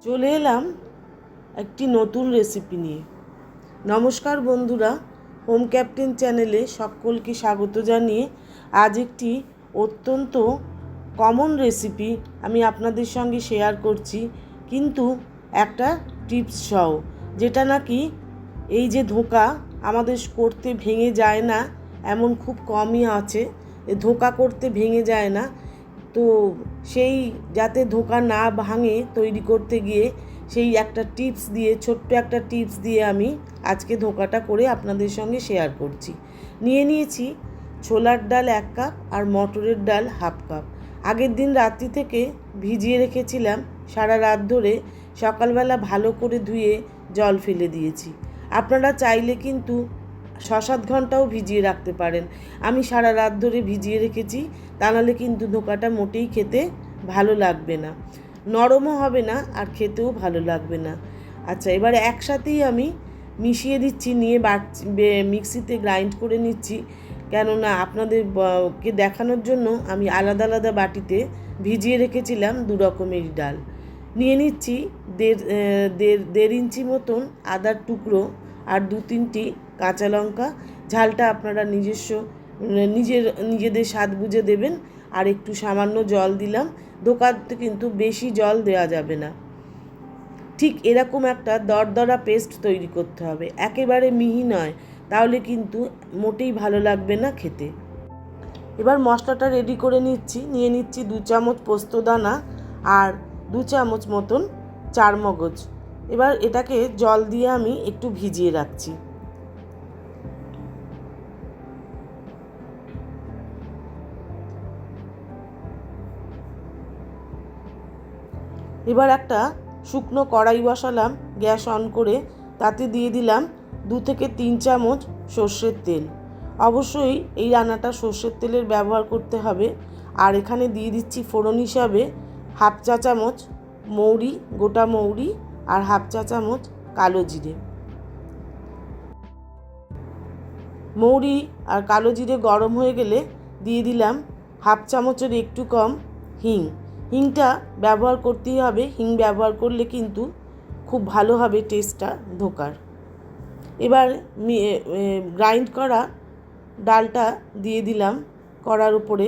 চলে এলাম একটি নতুন রেসিপি নিয়ে। নমস্কার বন্ধুরা, হোম ক্যাপ্টেন চ্যানেলে সকলকে স্বাগত জানিয়ে আজ একটি অত্যন্ত কমন রেসিপি আমি আপনাদের সঙ্গে শেয়ার করছি, কিন্তু একটা টিপস সহ, যেটা নাকি এই যে ধোঁকা আমাদের করতে ভেঙে যায় না, এমন খুব কমই আছে ধোঁকা করতে ভেঙে যায় না। তো সেই যাতে ধোঁকা না ভাঙে তৈরি করতে গিয়ে সেই একটা টিপস দিয়ে, ছোট্ট একটা টিপস দিয়ে আমি আজকে ধোঁকাটা করে আপনাদের সঙ্গে শেয়ার করছি। নিয়েছি ছোলার ডাল 1 কাপ আর মটরের ডাল 1/2 কাপ। আগের দিন রাত্রি থেকে ভিজিয়ে রেখেছিলাম, সারা রাত ধরে সকালবেলা ভালো করে ধুয়ে জল ফেলে দিয়েছি। আপনারা চাইলে কিন্তু 6-7 ঘন্টাও ভিজিয়ে রাখতে পারেন। আমি সারা রাত ধরে ভিজিয়ে রেখেছি, তা নাহলে কিন্তু ধোঁকাটা মোটেই খেতে ভালো লাগবে না, নরমও হবে না আর খেতেও ভালো লাগবে না। আচ্ছা, এবার একসাথেই আমি মিশিয়ে দিচ্ছি, নিয়ে মিক্সিতে গ্রাইন্ড করে নিচ্ছি, কেননা আপনাদেরকে দেখানোর জন্য আমি আলাদা আলাদা বাটিতে ভিজিয়ে রেখেছিলাম 2 রকমের ডাল। নিয়ে নিচ্ছি 1.5 ইঞ্চি মতন আদার টুকরো আর 2-3টি কাঁচা লঙ্কা। ঝালটা আপনারা নিজেদের স্বাদ বুঝে দেবেন। আর একটু সামান্য জল দিলাম। ধোঁকাতে কিন্তু বেশি জল দেওয়া যাবে না, ঠিক এরকম একটা দরদরা পেস্ট তৈরি করতে হবে, একেবারে মিহি নয়, তাহলে কিন্তু মোটেই ভালো লাগবে না খেতে। এবার মশলাটা রেডি করে নিয়ে নিচ্ছি 2 চামচ পোস্ত দানা আর 2 চামচ মতন চারমগজ। এবার এটাকে জল দিয়ে আমি একটু ভিজিয়ে রাখছি। এবার একটা শুকনো কড়াই বসালাম, গ্যাস অন করে তাতে দিয়ে দিলাম 2 থেকে 3 চামচ সর্ষের তেল। অবশ্যই এই রান্নাটা সর্ষের তেলের ব্যবহার করতে হবে। আর এখানে দিয়ে দিচ্ছি ফোড়ন হিসাবে 1/2 চা চামচ মৌরি, গোটা মৌরি, আর 1/2 চা চামচ কালো জিরে। মৌরি আর কালো জিরে গরম হয়ে গেলে দিয়ে দিলাম 1/2 চামচের একটু কম হিং। হিংটা ব্যবহার করতেই হবে, হিং ব্যবহার করলে কিন্তু খুব ভালো হবে টেস্টটা ধোঁকার। এবার গ্রাইন্ড করা ডালটা দিয়ে দিলাম কড়ার উপরে,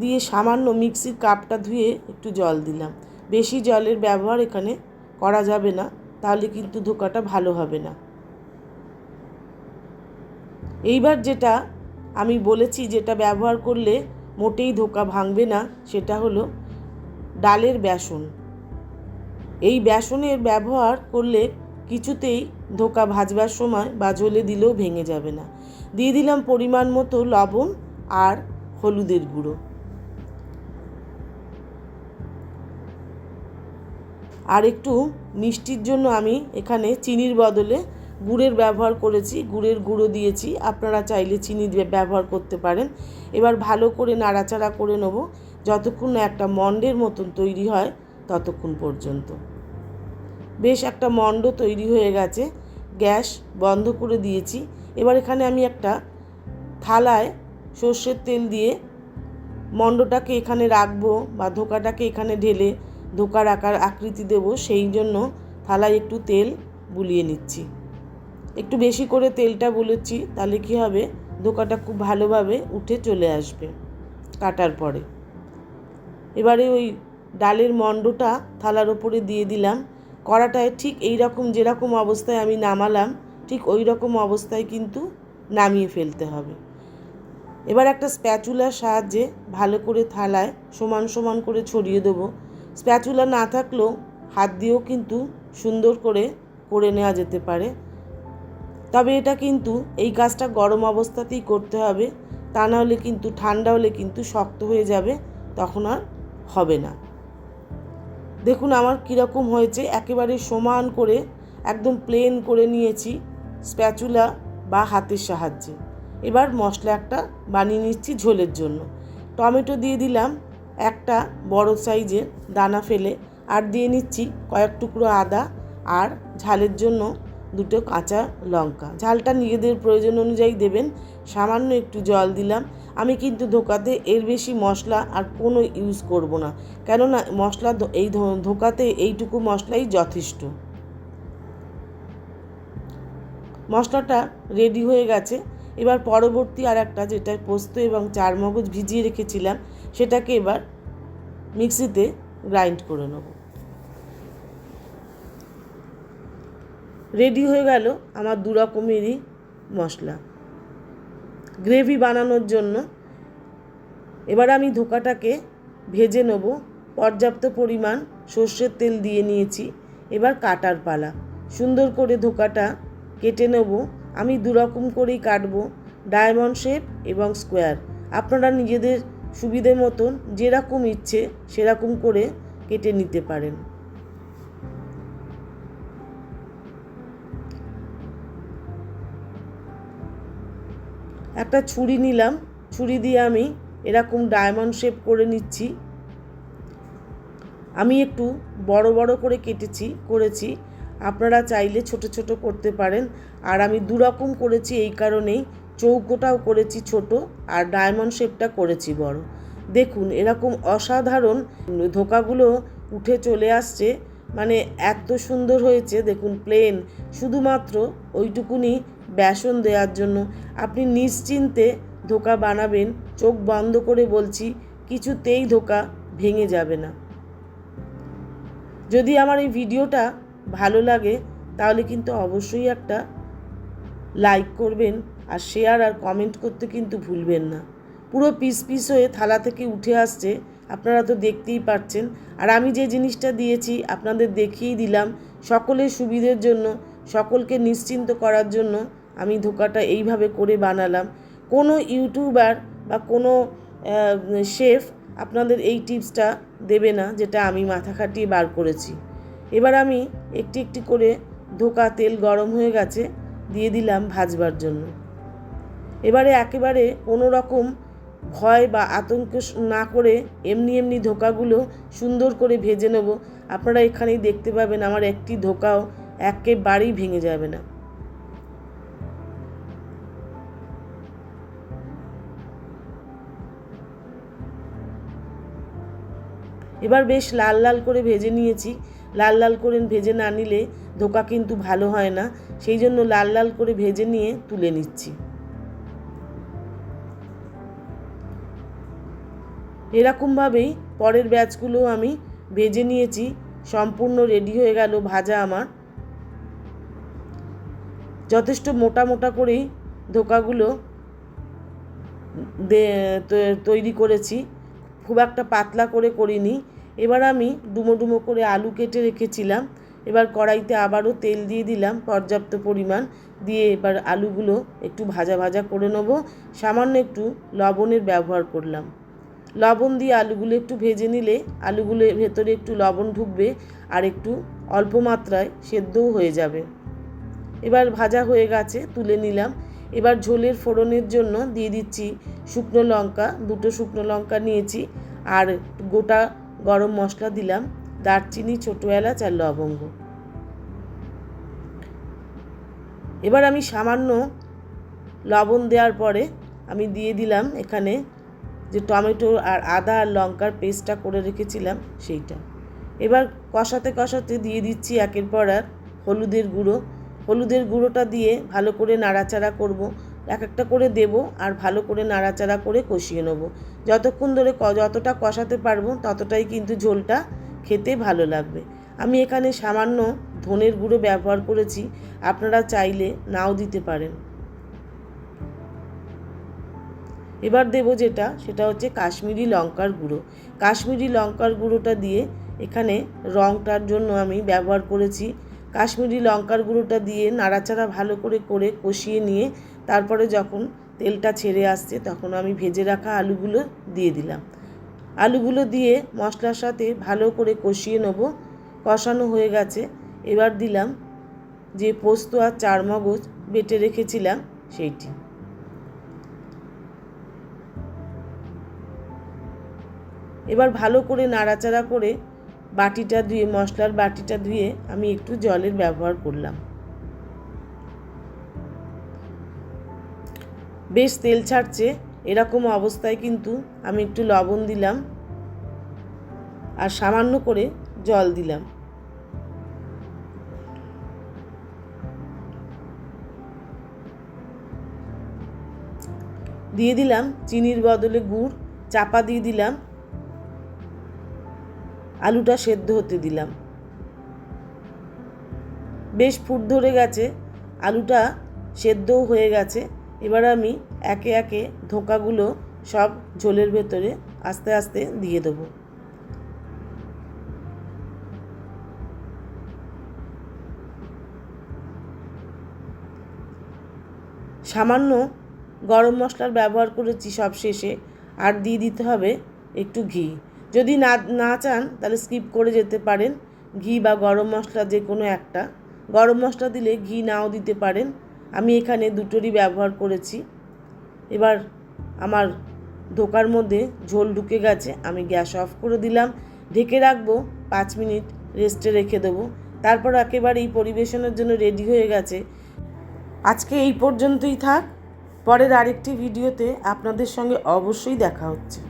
দিয়ে সামান্য মিক্সির কাপটা ধুয়ে একটু জল দিলাম। বেশি জলের ব্যবহার এখানে করা যাবে না, তাহলে কিন্তু ধোঁকাটা ভালো হবে না। এইবার যেটা আমি বলেছি, যেটা ব্যবহার করলে মোটেই ধোঁকা ভাঙবে না, সেটা হলো ডালের বেসন। এই বেসনের ব্যবহার করলে কিছুতেই ধোঁকা ভাজবার সময় বা ঝোলে দিলেও ভেঙে যাবে না। দিয়ে দিলাম পরিমাণ মতো লবণ আর হলুদের গুঁড়ো। আর একটু মিষ্টির জন্য আমি এখানে চিনির বদলে গুড়ের ব্যবহার করেছি, গুড়ের গুঁড়ো দিয়েছি, আপনারা চাইলে চিনি ব্যবহার করতে পারেন। এবার ভালো করে নাড়াচাড়া করে নেব যতক্ষণ না একটা মণ্ডের মতন তৈরি হয়, ততক্ষণ পর্যন্ত। বেশ একটা মণ্ড তৈরি হয়ে গেছে, গ্যাস বন্ধ করে দিয়েছি। এবার এখানে আমি একটা থালায় সর্ষের তেল দিয়ে মণ্ডটাকে এখানে রাখবো, বা ধোঁকাটাকে এখানে ঢেলে ধোঁকার আকৃতি দেব, সেই জন্য থালায় একটু তেল বুলিয়ে নিচ্ছি। একটু বেশি করে তেলটা বুলেছি, তাহলে কী হবে, ধোঁকাটা খুব ভালোভাবে উঠে চলে আসবে কাটার পরে। এবারে ওই ডালের মণ্ডটা থালার ওপরে দিয়ে দিলাম। কড়াটায় ঠিক এই রকম, যেরকম অবস্থায় আমি নামালাম, ঠিক ওই রকম অবস্থায় কিন্তু নামিয়ে ফেলতে হবে। এবার একটা স্প্যাচুলার সাহায্যে ভালো করে থালায় সমান সমান করে ছড়িয়ে দেবো। স্প্যাচুলা না থাকলেও হাত দিয়েও কিন্তু সুন্দর করে নেওয়া যেতে পারে, তবে এটা কিন্তু এই কাজটা গরম অবস্থাতেই করতে হবে, তা নাহলে কিন্তু ঠান্ডা হলে কিন্তু শক্ত হয়ে যাবে, তখন আর হবে না। দেখুন আমার কীরকম হয়েছে, একেবারে সমান করে একদম প্লেন করে নিয়েছি স্প্যাচুলা বা হাতের সাহায্যে। এবার মশলা একটা বানিয়ে নিচ্ছি ঝোলের জন্য। টমেটো দিয়ে দিলাম একটা বড় সাইজের দানা ফেলে, আর দিয়ে নিচ্ছি কয়েক টুকরো আদা, আর ঝালের জন্য 2 কাঁচা লঙ্কা। ঝালটা নিজেদের প্রয়োজন অনুযায়ী দেবেন। সামান্য একটু জল দিলাম, আমি কিন্তু ধোকাতে এর বেশি মশলা আর কোনো ইউজ করব না, কেননা মশলা এই ধোকাতে এইটুকু মশলাই যথেষ্ট। মশলাটা রেডি হয়ে গেছে। এবার পরবর্তী আর একটা, যেটা পোস্ত এবং চারমগজ ভিজিয়ে রেখেছিলাম, সেটাকে এবার মিক্সিতে গ্রাইন্ড করে নেব। রেডি হয়ে গেল আমার 2 রকমেরই মশলা গ্রেভি বানানোর জন্য। এবার আমি ধোকাটাকে ভেজে নেব। পর্যাপ্ত পরিমাণ সর্ষের তেল দিয়ে নিয়েছি। এবার কাটার পালা। সুন্দর করে ধোকাটা কেটে নেব। আমি 2 রকম করেই কাটবো, ডায়মন্ড শেপ এবং স্কোয়ার। আপনারা নিজেদের সুবিধে মতন যেরকম ইচ্ছে সেরকম করে কেটে নিতে পারেন। একটা ছুরি নিলাম, ছুরি দিয়ে আমি এরকম ডায়মন্ড শেপ করে নিচ্ছি। আমি একটু বড় বড় করে করেছি, আপনারা চাইলে ছোট ছোট করতে পারেন। আর আমি 2 রকম করেছি এই কারণেই, চৌকোটাও করেছি ছোট আর ডায়মন্ড শেপটা করেছি বড়। দেখুন এরকম অসাধারণ ধোকাগুলো উঠে চলে আসছে, মানে এত সুন্দর হয়েছে। দেখুন প্লেন, শুধুমাত্র ওইটুকুনি বেসন দেওয়ার জন্য আপনি নিশ্চিন্তে ধোকা বানাবেন। চোখ বন্ধ করে বলছি, কিছুতেই ধোকা ভেঙে যাবে না। যদি আমার এই ভিডিওটা ভালো লাগে তাহলে কিন্তু অবশ্যই একটা লাইক করবেন, আর শেয়ার আর কমেন্ট করতে কিন্তু ভুলবেন না। পুরো পিস পিস হয়ে থালা থেকে উঠে আসছে, আপনারা তো দেখতেই পাচ্ছেন। আর আমি যে জিনিসটা দিয়েছি আপনাদের দেখিয়ে দিলাম, সকলের সুবিধের জন্য, সকলকে নিশ্চিন্ত করার জন্য আমি ধোকাটা এইভাবে করে বানালাম। কোনো ইউটিউবার বা কোনো শেফ আপনাদের এই টিপসটা দেবে না, যেটা আমি মাথা খাটিয়ে বার করেছি। এবার আমি একটি একটি করে ধোকা, তেল গরম হয়ে গেছে, দিয়ে দিলাম ভাজবার জন্য। এবারে একেবারে কোনো রকম ভয় বা আতঙ্ক না করে এমনি ধোকাগুলো সুন্দর করে ভেজে নেব। আপনারা এখানেই দেখতে পাবেন আমার একটি ধোকাও একেবারেই ভেঙে যাবে না। এবার বেশ লাল লাল করে ভেজে নিয়েছি। লাল লাল করে ভেজে না নিলে ধোকা কিন্তু ভালো হয় না, সেই জন্য লাল লাল করে ভেজে নিয়ে তুলে নিচ্ছি। এরকমভাবেই পরের ব্যাচগুলো আমি ভেজে নিয়েছি। সম্পূর্ণ রেডি হয়ে গেল ভাজা আমার। যথেষ্ট মোটা মোটা করেই ধোকাগুলো তৈরি করেছি, খুব একটা পাতলা করে করিনি। এবার আমি ডুমো ডুমো করে আলু কেটে রেখেছিলাম। এবার কড়াইতে আবারও তেল দিয়ে দিলাম পর্যাপ্ত পরিমাণ, দিয়ে এবার আলুগুলো একটু ভাজা ভাজা করে নেব। সামান্য একটু লবণের ব্যবহার করলাম। লবণ দিয়ে আলুগুলো একটু ভেজে নিলে আলুগুলোর ভেতরে একটু লবণ ঢুকবে আর একটু অল্প মাত্রায় সেদ্ধও হয়ে যাবে। এবার ভাজা হয়ে গেছে, তুলে নিলাম। এবার ঝোলের ফোড়নের জন্য দিয়ে দিচ্ছি শুকনো লঙ্কা, 2টো শুকনো লঙ্কা নিয়েছি, আর গোটা গরম মশলা দিলাম, দারচিনি, ছোটো এলাচ আর লবঙ্গ। এবার আমি সামান্য লবণ দেওয়ার পরে আমি দিয়ে দিলাম এখানে যে টমেটো আর আদা আর লঙ্কার পেস্টটা করে রেখেছিলাম সেইটা। এবার কষাতে কষাতে দিয়ে দিচ্ছি একের পর এক হলুদের গুঁড়ো। হলুদের গুঁড়োটা দিয়ে ভালো করে নাড়াচাড়া করব, এক একটা করে দেব আর ভালো করে নাড়াচাড়া করে কষিয়ে নেব। যতক্ষণ ধরে যতটা কষাতে পারবো ততটাই কিন্তু ঝোলটা খেতে ভালো লাগবে। আমি এখানে সামান্য ধনের গুঁড়ো ব্যবহার করেছি, আপনারা চাইলে নাও দিতে পারেন। এবার দেব সেটা হচ্ছে কাশ্মীরি লঙ্কার গুঁড়ো। কাশ্মীরি লঙ্কার গুঁড়োটা দিয়ে এখানে রঙটার জন্য আমি ব্যবহার করেছি। কাশ্মীরি লঙ্কার গুঁড়োটা দিয়ে নাড়াচাড়া ভালো করে কষিয়ে নিয়ে তারপরে যখন তেলটা ছেড়ে আসছে তখন আমি ভেজে রাখা আলুগুলো দিয়ে দিলাম। আলুগুলো দিয়ে মশলার সাথে ভালো করে কষিয়ে নেব। কষানো হয়ে গেছে, এবার দিলাম যে পোস্ত আর চারমগজ বেটে রেখেছিলাম সেইটি। এবার ভালো করে নাড়াচাড়া করে বাটিটা ধুয়ে, মশলার বাটিটা ধুয়ে আমি একটু জলের ব্যবহার করলাম। বেশ তেল ছাড়ছে, এরকম অবস্থায় কিন্তু আমি একটু লবণ দিলাম আর সামান্য করে জল দিলাম। দিয়ে দিলাম চিনির বদলে গুড়, চাপা দিয়ে দিলাম, আলুটা সেদ্ধ হতে দিলাম। বেশ ফুট ধরে গেছে, আলুটা সেদ্ধও হয়ে গেছে। এবার আমি একে একে ধোঁকাগুলো সব ঝোলের ভেতরে আস্তে আস্তে দিয়ে দেবো। সামান্য গরম মশলার ব্যবহার করেছি সব শেষে, আর দিয়ে দিতে হবে একটু ঘি। যদি না চান তাহলে স্কিপ করে যেতে পারেন, ঘি বা গরম মশলা যে কোনো একটা। গরম মশলা দিলে ঘি নাও দিতে পারেন, আমি এখানে দুটোরই ব্যবহার করেছি। এবার আমার ধোকার মধ্যে ঝোল ঢুকে গেছে, আমি গ্যাস অফ করে দিলাম, ঢেকে রাখবো 5 মিনিট, রেস্টে রেখে দেবো। তারপর একেবারেই পরিবেশনের জন্য রেডি হয়ে গেছে। আজকে এই পর্যন্তই থাক, পরের আরেকটি ভিডিওতে আপনাদের সঙ্গে অবশ্যই দেখা হচ্ছে।